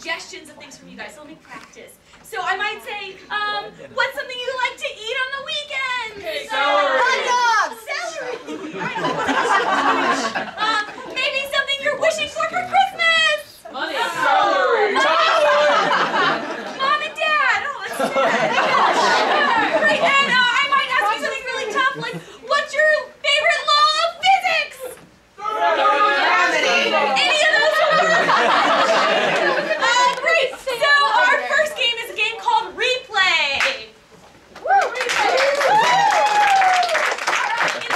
suggestions of things from you guys, so let me practice. So I might say, what's something you like to eat on the weekends? Okay, celery. Hot dogs. Celery. Maybe something you're wishing for Christmas. Money. Celery. Mom and Dad. Oh, that's good. Great. And I might ask you something really tough, like, what's your favorite law of physics? Gravity. Any of those words? Great. So our first game is a game called Replay. Woo! In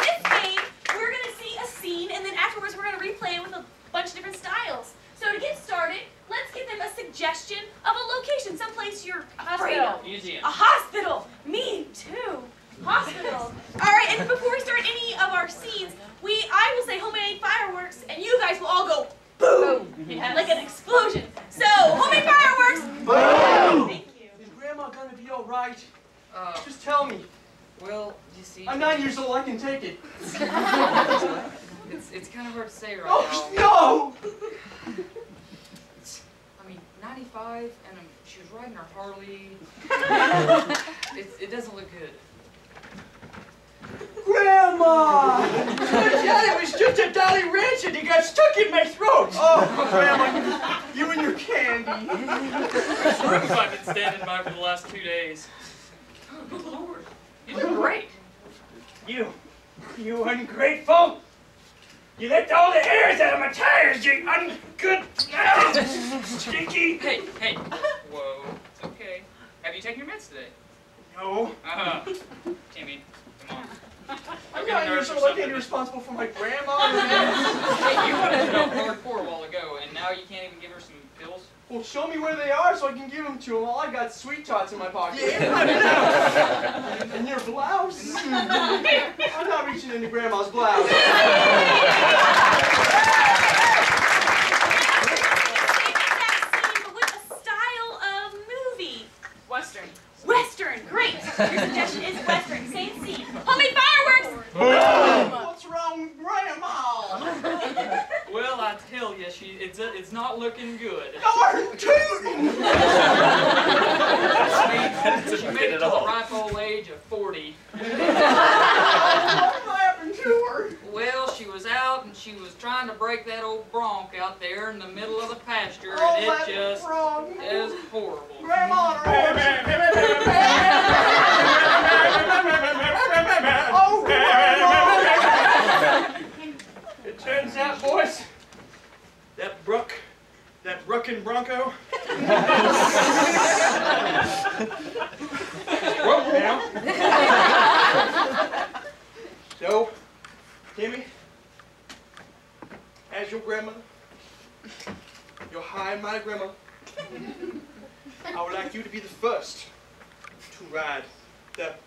this game, we're going to see a scene, and then afterwards we're going to replay it with a bunch of different styles. So to get started, let's give them a suggestion of a location, someplace you're afraid of. Museum. A hospital. Me too. Hospital. All right, and before we start any of our scenes, I will say homemade fireworks, and you guys will all go boom, yes. Like an explosion. So homemade fireworks. Boom. Thank you. Is Grandma gonna be all right? Just tell me. Well, you see, I'm 9 years old. I can take it. it's kind of hard to say right now. Oh no! I mean, 95, and she was riding her Harley. It doesn't look good. Grandma! Yeah, it was just a Dolly Ranch and he got stuck in my throat. Oh, Grandma, you and your candy. This roof I've been standing by for the last 2 days. Oh, good Lord. You look great. You ungrateful! You let all the airs out of my tires, you ungood, stinky. Hey. Whoa. It's okay. Have you taken your meds today? No. Timmy, come on. I'm 9 years old. I can't be responsible for my grandma. Hey, you wanted to know hardcore a while ago, and now you can't even give her some pills? Well, show me where they are so I can give them to them. All I got sweet tots in my pocket. Yeah. And your blouse? I'm not reaching into Grandma's blouse. Western, great. Your suggestion is Western, same scene. Homemade fireworks. What's wrong with Grandma? Well, I tell you, it's not looking good. Darn tootin'! She made it to the ripe old age of 40. What happened to her? Well, she was out and she was trying to break that old bronc out there in the middle of the pasture, Oh, and that it just bronc. is horrible. Grandma on her Oh, Grandma! It turns out, boys, that Brookin' Bronco. Broke now. So, Timmy, as your grandmother, your high and mighty grandmother, I would like you to be the first to ride that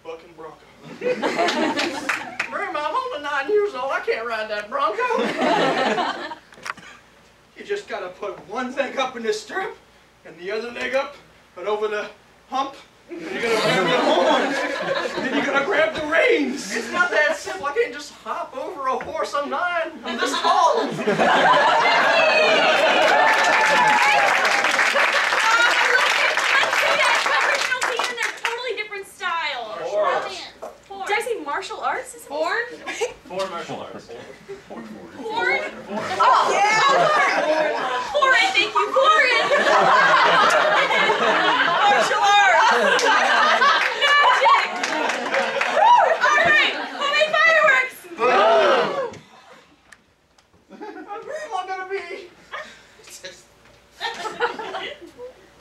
Bucking Bronco. Grandma, I'm only 9 years old. I can't ride that Bronco. You just gotta put one leg up in the stirrup and the other leg up and over the hump. And you're gonna grab the horn. Then you're gonna grab the reins. It's not that simple. I can't just hop over a horse. I'm 9. I'm this tall. Did I say martial arts? Is it porn? Four martial arts. Porn? Oh, yeah! Foreign, thank you, foreign! Martial arts! Magic! Alright, homemade fireworks! Where am I gonna be?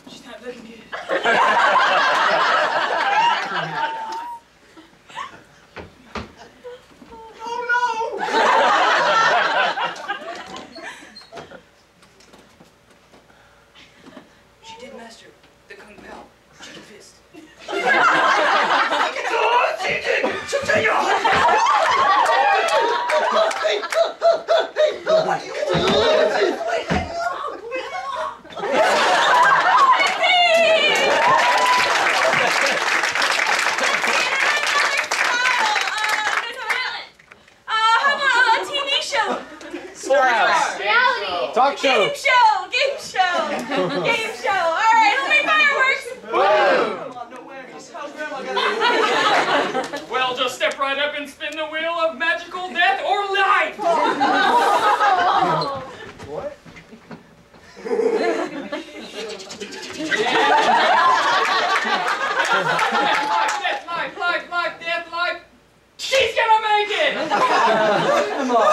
She's not looking good. Talk show. Game show. Game show. All right, homemade fireworks. Come on, no worries. How's Grandma gonna do? Well, just step right up and spin the wheel of magical death or life. What? Life, death, life. She's gonna make it! Come on.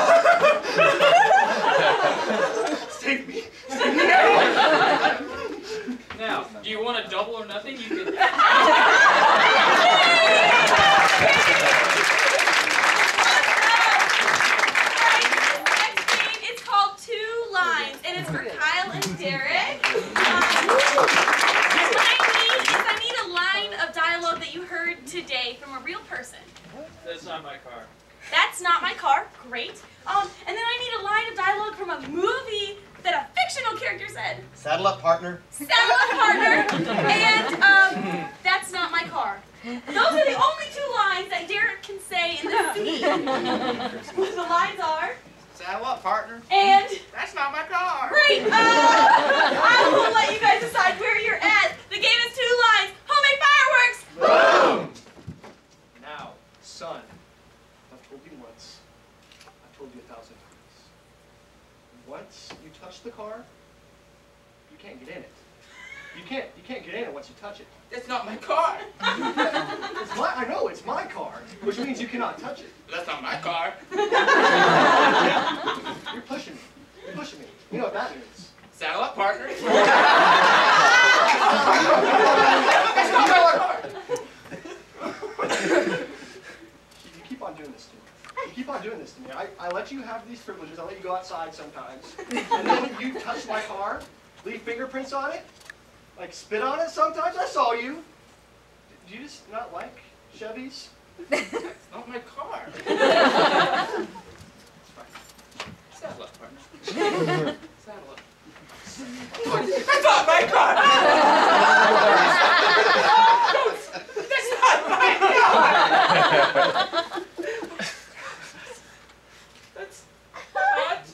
Save me. Save me. Now, do you want a double or nothing? You can. It's called Two Lines, and it's for Kyle and Derick. I need a line of dialogue that you heard today from a real person. That's not my car. That's not my car. Great. And then I need a line of dialogue from a movie that a fictional character said. Saddle up, partner. Saddle up, partner. And that's not my car. Those are the only two lines that Derick can say in the scene. The lines are. Saddle up, partner. And. That's not my car. Great. I will let you guys decide where you're at. The game is two lines. Homemade fireworks. Boom. Now, son, I've told you once. I've told you 1,000 times. Once you touch the car, you can't get in it. You can't get in it once you touch it. That's not my car. I know it's my car, which means you cannot touch it. That's not my car. You're pushing me. You're pushing me. You know what that means. Saddle up, partner. That's not my car. You keep on doing this to me. You keep on doing this to me. I let you have these privileges. I let you go outside sometimes. And then you touch my car, leave fingerprints on it, like spit on it sometimes. I saw you. Do you just not like Chevys? That's not my car. Saddle up, partner. Saddle up. That's not my car! That's not my car! That's not my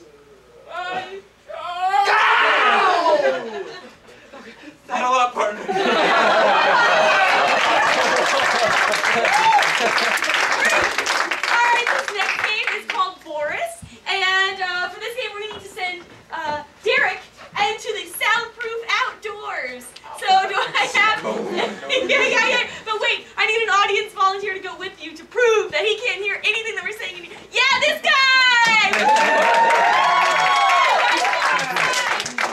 car! Saddle up, partner. Alright, this next game is called Boris. And for this game, we're going to need to send Derick into the soundproof outdoors. So do I have... yeah. But wait, I need an audience volunteer to go with you to prove that he can't hear anything that we're saying. Yeah, this guy!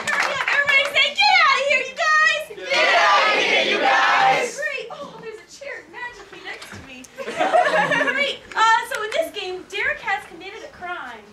Hurry up, everybody say, get out of here, you guys! Get out of here, you guys! Great. Oh, there's a chair magically next to me. Great. So in this game, Derick has committed a crime.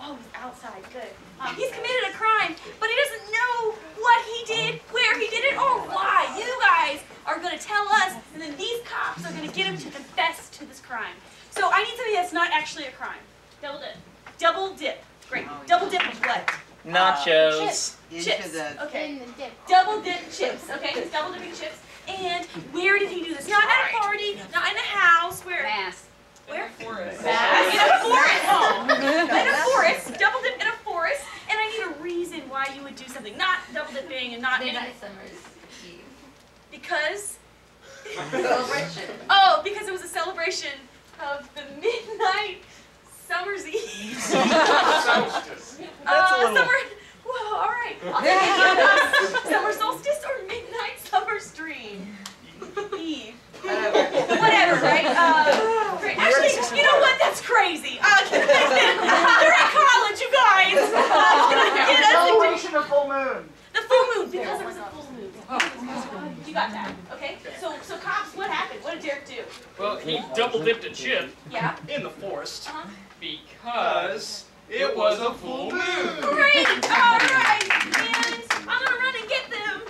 Oh, he's outside. Good. He's committed a crime, but he doesn't know what he did, where he did it, or why. You guys are going to tell us, and then these cops are going to get him to confess to this crime. So I need something that's not actually a crime. Double dip. Double dip. Great. Double dip of what? Nachos. Chips. Okay. Double dip chips. Okay, he's double dipping chips. And where did he do this? Not at a party, not in a house. Where? Mass. Where? In the forest. In a forest. In a forest. Double dip in a forest. And I need a reason why you would do something. Not double dipping and not Midnight Summer's Eve. because. Celebration. Oh, because it was a celebration of the midnight summer's eve. Solstice. Summer. Whoa, all right. I'll take it. Summer solstice or midnight summer stream. Eve. Whatever, right? Great. Actually, you know what? That's crazy. They're at college, you guys. Can I get us Celebration of full moon. the full moon because it was a full moon. You got that? Okay. So cops, what happened? What did Derick do? Well, he double dipped a chip Yeah. In the forest. because it was a full moon. Great. All right. And I'm gonna run and get them.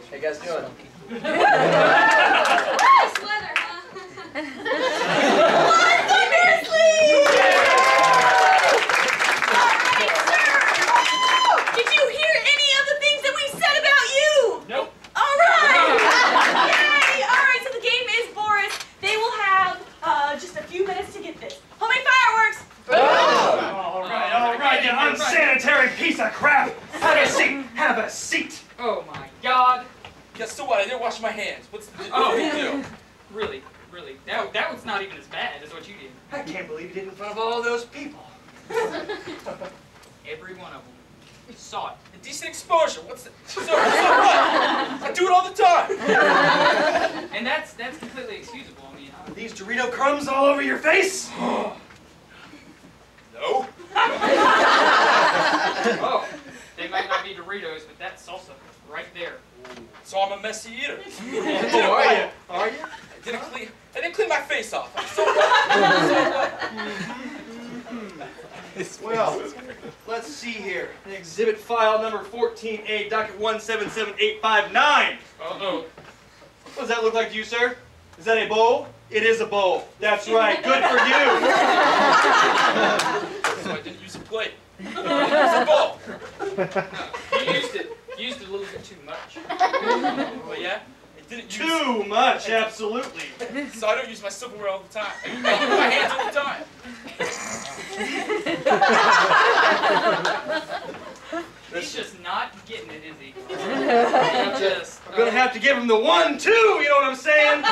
How you guys doing? Nice weather, huh? What? Seriously? All right, sir. Did you hear any of the things that we said about you? Nope. All right. Yay. All right, so the game is Boris. They will have just a few minutes to get this. Homemade fireworks. unsanitary piece of crap! Have a seat! Have a seat! Oh my God! Yeah, so what? I didn't wash my hands. What's the big deal? Really? That was not even as bad as what you did. I can't believe you did it in front of all those people. Every one of them. Saw it. A decent exposure. What's the... So what? I do it all the time. And that's completely excusable. I mean, Are these Dorito crumbs all over your face? No. oh, they might not be Doritos, but that's salsa right there. So I'm a messy eater. Are you? I didn't clean my face off. So Well, let's see here. Exhibit file number 14A, docket 177859. Uh-oh. What does that look like to you, sir? Is that a bowl? It is a bowl. That's right. Good for you. I didn't use a plate. I used a bowl. No, you used it a little bit too much. Oh yeah? I didn't use Too much, absolutely. So I don't use my silverware all the time. I use my hands all the time. He's just not getting it, is he? I'm gonna have to give him the 1-2, you know what I'm saying? The 1-2!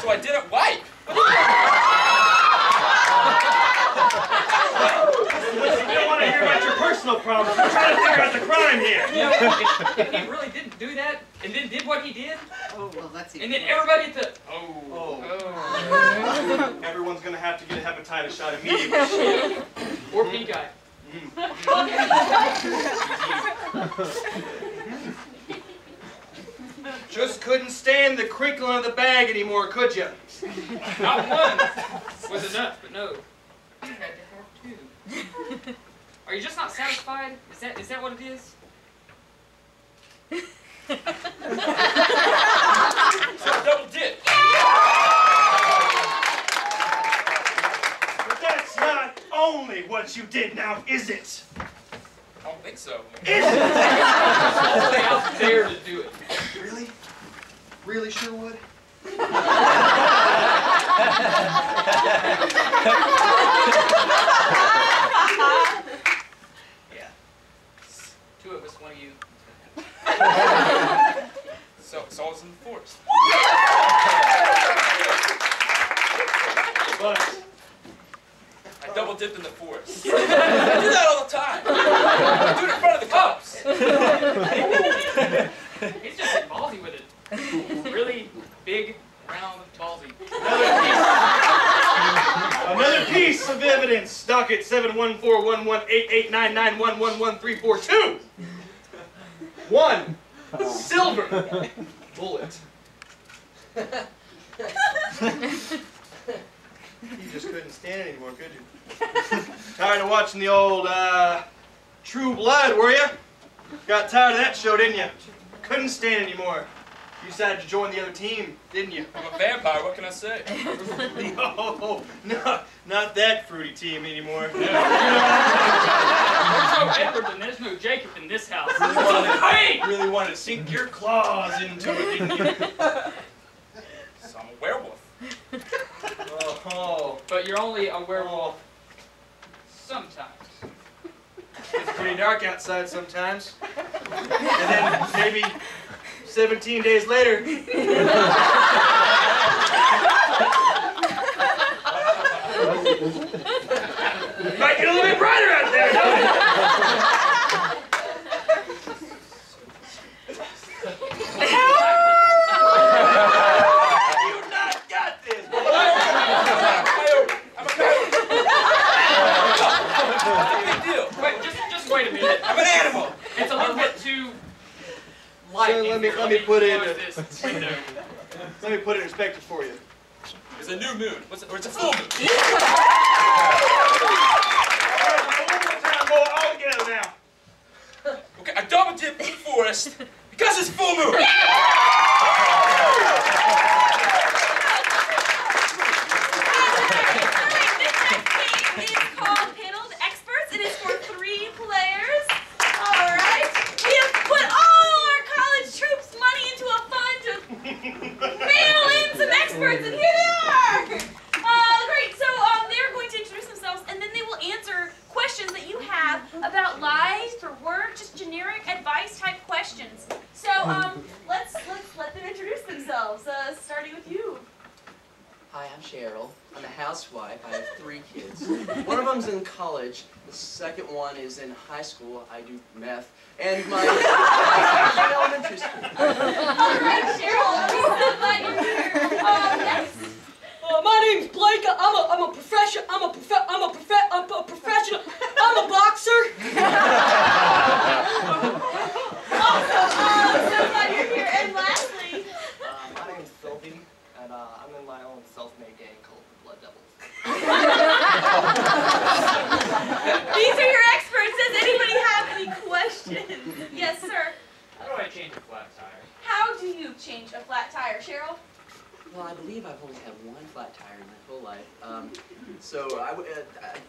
So I didn't wipe. Listen, we don't want to hear about your personal problems. We're trying to figure out the crime here. You know, if he really didn't do that, and then did what he did, Oh, well, that's and then everybody at the... Everyone's gonna have to get a hepatitis shot immediately. Or pink eye. Just couldn't stand the crinkling of the bag anymore, could you? Not one was enough, but no. I had to have two. Are you just not satisfied? Is that what it is? So I double dip. But that's not only what you did now, is it? I don't think so. Is it? Only out there to do it. Really? Really, Sherwood? Yeah. Two of us, one of you. So it's always in the forest. But I double dipped in the forest. I do that all the time. I do it in front of the cops. He's just ballsy with it. Really big, round, ballsy. another piece of evidence. Docket 714118899111342. 1 silver bullet. You just couldn't stand it anymore, could you? Tired of watching the old True Blood, were you? Got tired of that show, didn't you? Couldn't stand it anymore. You decided to join the other team, didn't you? I'm a vampire, what can I say? No, not that fruity team anymore. There's no Edward and there's no Jacob in this house. Really wanted to sink your claws into it, didn't you? So I'm a werewolf. Oh, But you're only a werewolf sometimes. it's pretty dark outside sometimes. And then maybe 17 days later. Might get a little bit brighter out there, don't it? You not got this, boy. I'm a coyote. What's the big deal? Wait, just wait a minute. I'm an animal. It's a little bit too light. So let me put in close a- this window. Let me put it in perspective for you. It's a new moon. Or it's a full moon. One more time, boy, all together now. Okay, I double dipped in the forest because it's full moon. This next game is called Panel of Experts. It is for 3 players. All right. We have put all our college troops' money into a fund to mail in some experts, and here they are. I'm Cheryl. I'm a housewife. I have 3 kids. One of them's in college. The second one is in high school. I do meth. And my elementary school. All right, Cheryl. I'm so glad you're here. Next. My name's Blake. I'm a professional. I'm a professional. I'm a boxer. Awesome. So glad you're here. And lastly. My name's Sylvie, and I'm in my own self-made gang called the Blood Devils. These are your experts. Does anybody have any questions? Yes, sir. How do I change a flat tire? How do you change a flat tire, Cheryl? Well, I believe I've only had 1 flat tire in my whole life. So I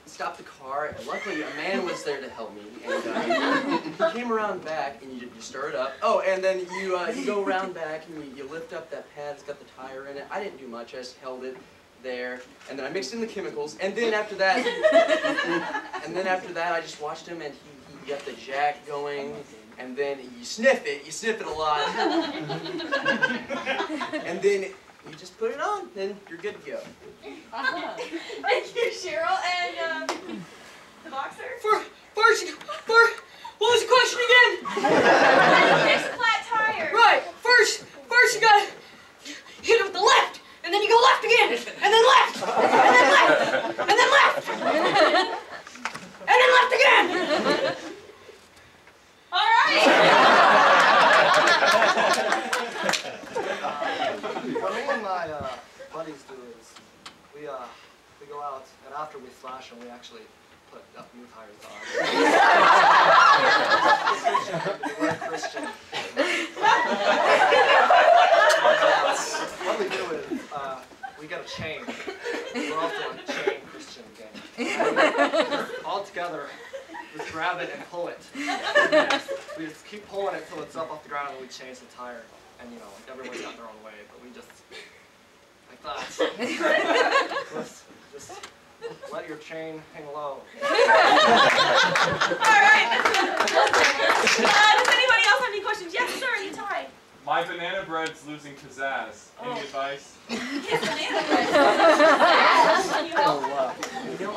stopped the car, and luckily a man was there to help me. And he came around back, and you stir it up. Oh, and then you go around back, and you lift up that pad that's got the tire in it. I didn't do much. I just held it there, and then I mixed in the chemicals. And then after that, I just watched him, and he got the jack going. And then you sniff it a lot. And then you just put it on, then you're good to go. Thank you, Cheryl. And the boxer? What was the question again? How do you fix a flat tire? Right. First you gotta hit it with the left, and then you go left again, and then left, and then left, and then left, and then left again. All right. What me and my buddies do is we go out, and after we slash them, we actually put up new tires on. We're Christian. What we do is we get a chain. We're also a chain Christian gang. All together, just grab it and pull it. We just keep pulling it till it's up off the ground, and we change the tire. And you know, everyone's got their own way, but we just like that. just let your chain hang low. All right. Does anybody else have any questions? Yes, sir. You tie. My banana bread's losing pizzazz. Any advice? His banana bread. Can you help? You know,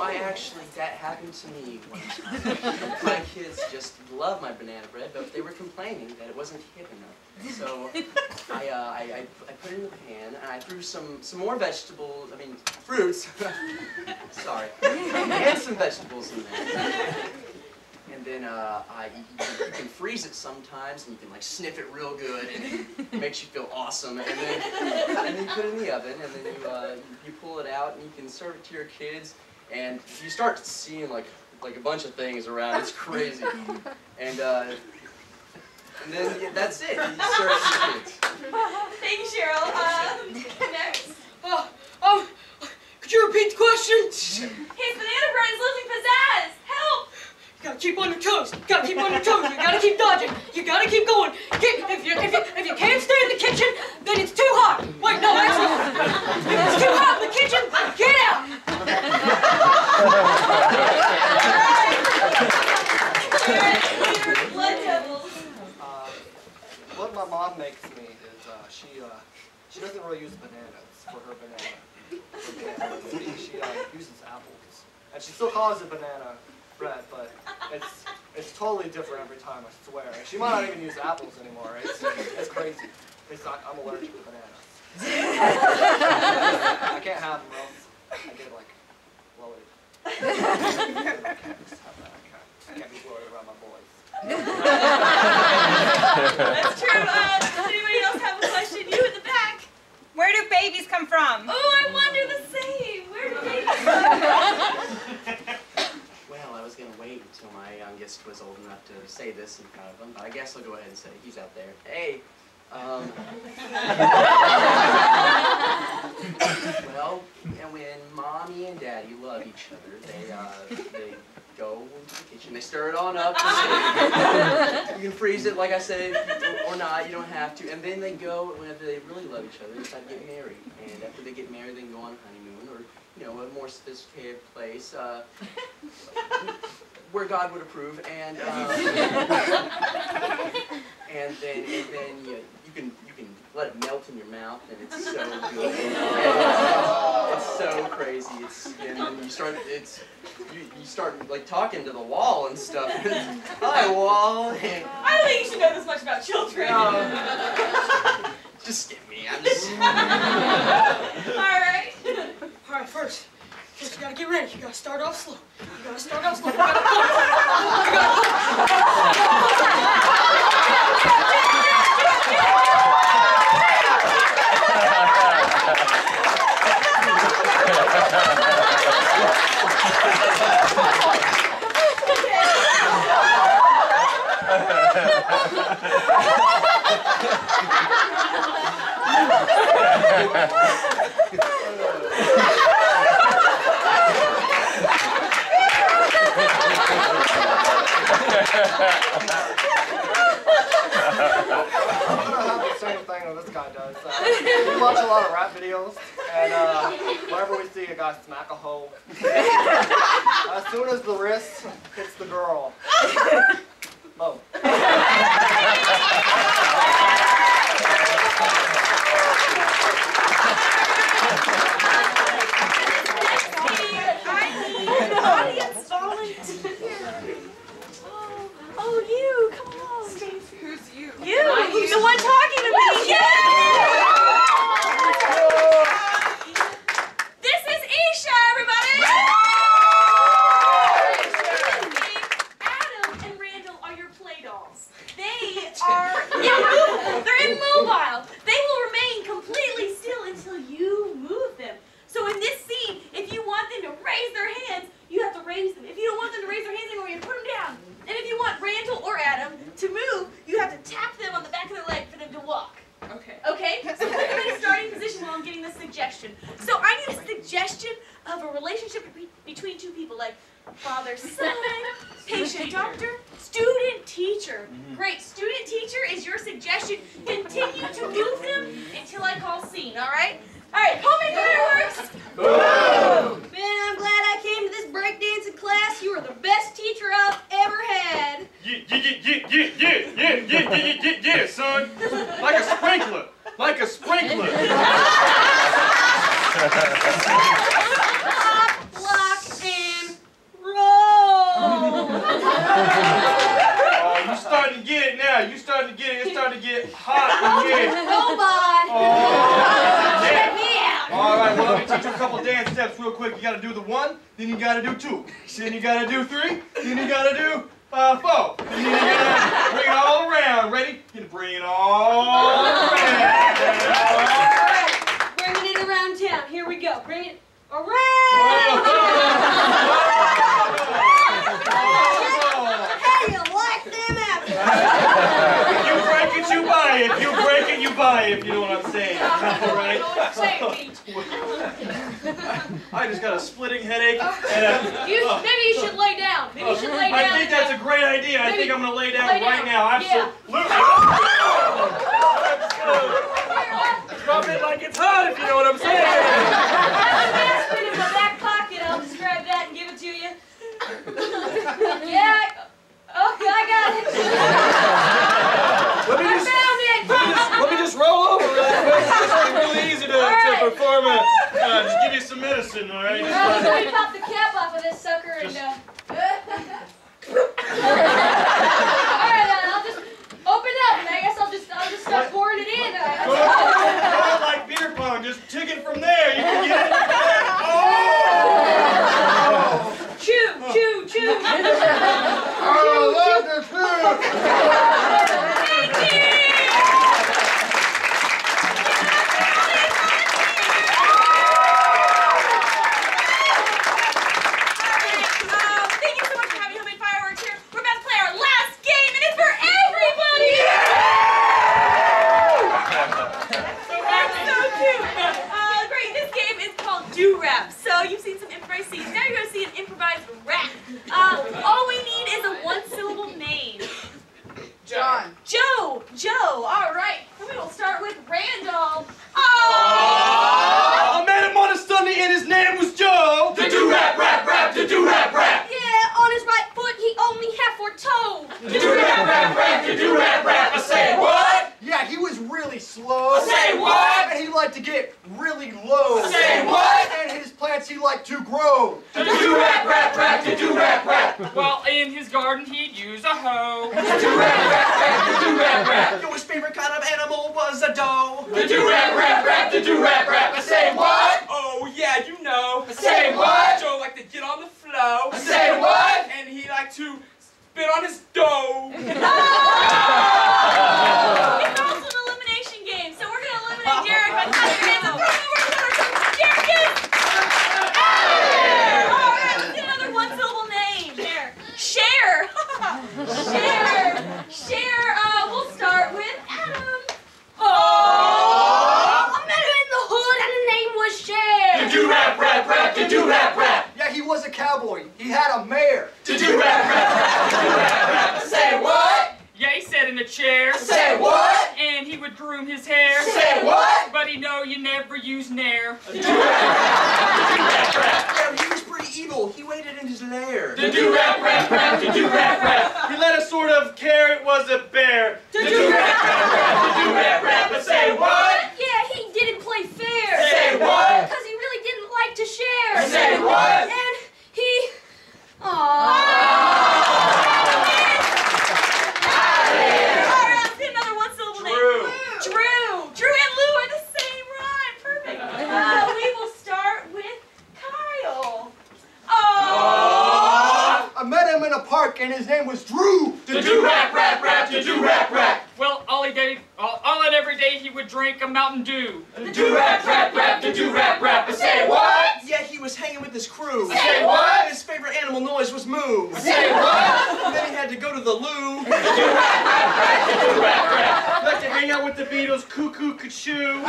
that happened to me one time. My kids just love my banana bread, but they were complaining that it wasn't hip enough. So I put it in the pan, and I threw some more vegetables, fruits. Sorry. And some vegetables in there. And then you can freeze it sometimes, and you can like sniff it real good, and it makes you feel awesome. And then you put it in the oven, and then you pull it out, and you can serve it to your kids. And you start seeing like a bunch of things around. It's crazy. And then that's it. You serve it to your kids. Thank you, Cheryl. Next. Could you repeat the question? His banana bread is losing pizzazz. Help! You gotta keep on your toes. You gotta keep on your toes. You gotta keep dodging. You gotta keep going. If you can't stay in the kitchen, then it's too hot. Wait, no, actually, if it's too hot in the kitchen, get out. Blood devils. What my mom makes me is she doesn't really use bananas for her banana. She uses apples, and she still calls it banana bread, but it's totally different every time. I swear. And she might not even use apples anymore. It's crazy. I'm allergic to bananas. I can't have them, or else I get like Lloyd. I can't just have that. I can't be Lloyd around my boys. That's true. Does anybody else have a question? You in the back. Where do babies come from? Oh, I wonder the same. Where do babies come from? Well, I was going to wait until my youngest was old enough to say this in front of him, but I guess I'll go ahead and say it. He's out there. Hey. Well, and when mommy and daddy love each other, they go into the kitchen, they stir it on up. You can freeze it, like I said, or not, you don't have to. And then they go, whenever they really love each other, they decide to get married. And after they get married, they can go on a honeymoon, or, a more sophisticated place, where God would approve. And then you can let it melt in your mouth, and it's so good. It's crazy. And then you start like talking to the wall and stuff. Hi, wall. I don't think you should know this much about children. Just skip me. I'm just. Alright. Alright, first you gotta get ready. You gotta start off slow. You gotta start off slow. Same thing that this guy does. We watch a lot of rap videos, and whenever we see a guy smack a hoe, as soon as the wrist hits the girl, boom. Audience volunteer. Oh, you, come on. Who's you? You, the one talking to me. This is Isha, everybody. Adam and Randall are your play dolls. They are immovable. They're immobile. They will remain completely still until you move them. So in this scene, if you want them to raise their hands, you have to raise them. If you don't want them to raise their hands anymore, you put them down. And if you want Randall or Adam to move, you have to tap them on the back of their leg for them to walk. Okay. Okay? So put them in a starting position while I'm getting the suggestion. So I need a suggestion of a relationship between two people, like father-son, patient-doctor, student-teacher. Great. Student-teacher is your suggestion. Continue to move them until I call scene, all right? All right, homemade fireworks! Man, I'm glad I came to this breakdancing class. You are the best teacher I've ever had. Yeah, son. Like a sprinkler. Like a sprinkler. Stop, lock, and roll. Oh, you starting to get it now. You starting to get it. It's starting to get hot in here. Robot. Oh. Check me out. All right, well, let me teach you a couple dance steps real quick. You got to do the 1, then you got to do 2, then you got to do 3, then you got to do 4, and then you got to bring it all around. Ready? You can bring it all around. Bringing it around town. Here we go. Bring it around. Hey, you like them apples? If you break it, you buy it. If you break it, you buy it. If you know what I'm saying. All right? I just got a splitting headache. And Maybe you should lay down. Maybe you should lay down. I think that's a great idea. I think I'm going to lay down right now. Absolutely. Rub it like it's hot, if you know what I'm saying. I have an aspirin in my back pocket. I'll just grab that and give it to you. Yeah. Okay, I got it. Let me just roll over really quick. It's really easy to perform just give you some medicine, all right? Alright, so we pop the cap off of this sucker and Alright, I'll just open up and I guess I'll just start pouring it in. Go like beer pong, just tick it from there. You can get it. Oh! Chew. Thank you! So you've seen some improvised scenes. Now you're going to see an improvised rap. All we need is a one-syllable name. John. Joe. All right. And we will start with Randall. I met him on a Sunday and his name was Joe. The do-rap, rap, the do-rap, rap. Yeah, on his right foot he only half-toe. The do-rap, rap, the do-rap, rap. I say what? Yeah, he was really slow. Say what? And he liked to get really low. Say what? And his plants he liked to grow. Do-rap, rap, rap, do-rap, rap. Well, in his garden he'd use a hoe. Do-rap, rap, rap, do-rap, rap. Yo, his favorite kind of animal was a doe. Do-rap, rap, rap, do-rap, rap. I say what? Oh, yeah, you know. I say what? Joe liked to get on the flow. I say what? And he liked to spit on his dough. It's also an elimination game, so we're going to eliminate Derick by clapping your hands and throwing the words over to Derick is out! All right, let's get another one-syllable name. Share. Share. We'll start with Adam. Oh! I met him in the hood and the name was Cher. Do-rap, rap, rap, do-rap, rap. Yeah, he was a cowboy. He had a mare. Do-rap, rap, rap, do-rap, rap. Say what? Yeah, he sat in a chair. Say what? And he would groom his hair. Say what? But he know you never use nair. Yeah, he was pretty evil. He waited in his lair. Do-rap, rap, rap, do-rap, rap. He let us sort of care it was a bear. Do-rap, rap, rap, do-rap, rap. But say what? Yeah, he didn't play fair. Say what? Because he really didn't like to share. Say what? And he... Aww. Alright, let's get another one-syllable name. Drew and Lou are the same rhyme. Perfect. We will start with Kyle. I met him in a park and his name was Drew. Do-rap, rap, rap, do-rap, rap. Well, all and every day he would drink a Mountain Dew. Do-rap, rap, rap, do-rap, rap. Say what? Yeah, he was hanging with his crew. Say what? His favorite animal noise was moo. Say what? And then he had to go to the loo. Do-rap, rap, rap, do-rap, rap. Like to hang out with the Beatles, cuckoo, cuckoo.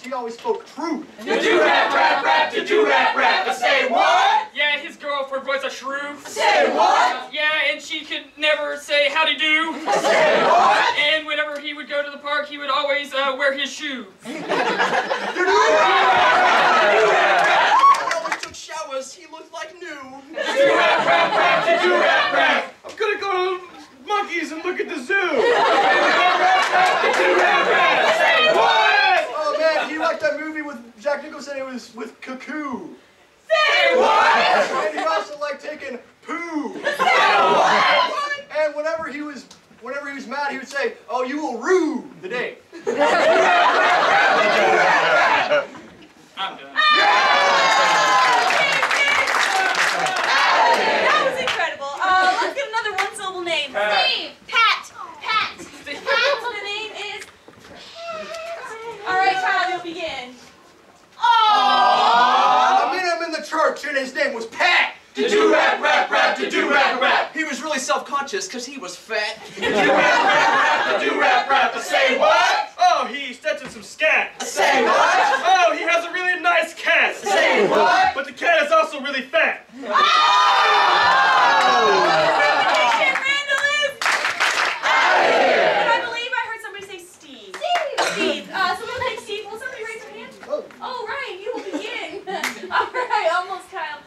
He always spoke truth. Do-rap, rap, rap, do-rap, rap. Say what? Yeah, his girlfriend was a shrew. Say what? Yeah, and she could never say howdy do. Say what? And whenever he would go to the park, he would always wear his shoes. He always took showers. He looked like new. Do-rap, rap, rap, do-rap, rap. I'm gonna go to monkeys and look at the zoo. Do-rap, rap. Say what? Oh man, he liked that movie with Jack Nicholson. It was with Cuckoo. Say what? And he also liked taking poo. Say what? And whenever he was mad, he would say, "Oh, you will rue the day." I'm done. That was incredible. Let's get another one-syllable name. Steve. Pat. The name is Pat. All right, Kyle, you'll begin. I met him in the church, and his name was Pat. Do-rap, rap, rap, do-rap, rap. He was really self-conscious because he was fat. Do-rap, rap, rap, do-rap, rap. Say what? Oh, he stepped in some scat. Say what? Oh, he has a really nice cat. Say what? But the cat is also really fat. Randall is Out of here. And I believe I heard somebody say Steve. Steve. So we'll take Steve. Will somebody raise their hand? Oh, Ryan, you will begin. All right, almost, Kyle.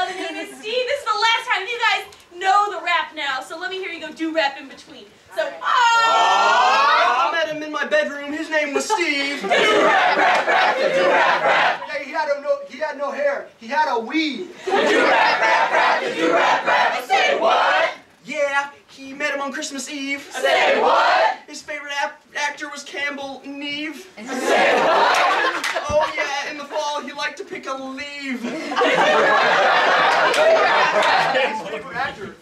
The name is Steve. This is the last time. You guys know the rap now, so let me hear you go do-rap in between. So, I met him in my bedroom. His name was Steve. Do-rap, rap, rap, do-rap, rap. Hey, he had no hair. He had a weave. Do-rap, rap, rap, do-rap, rap. Say what? Yeah, he met him on Christmas Eve. Say what? His favorite actor was Campbell Neve. Say what? Oh yeah, in the fall he liked to pick a leaf. His favorite actor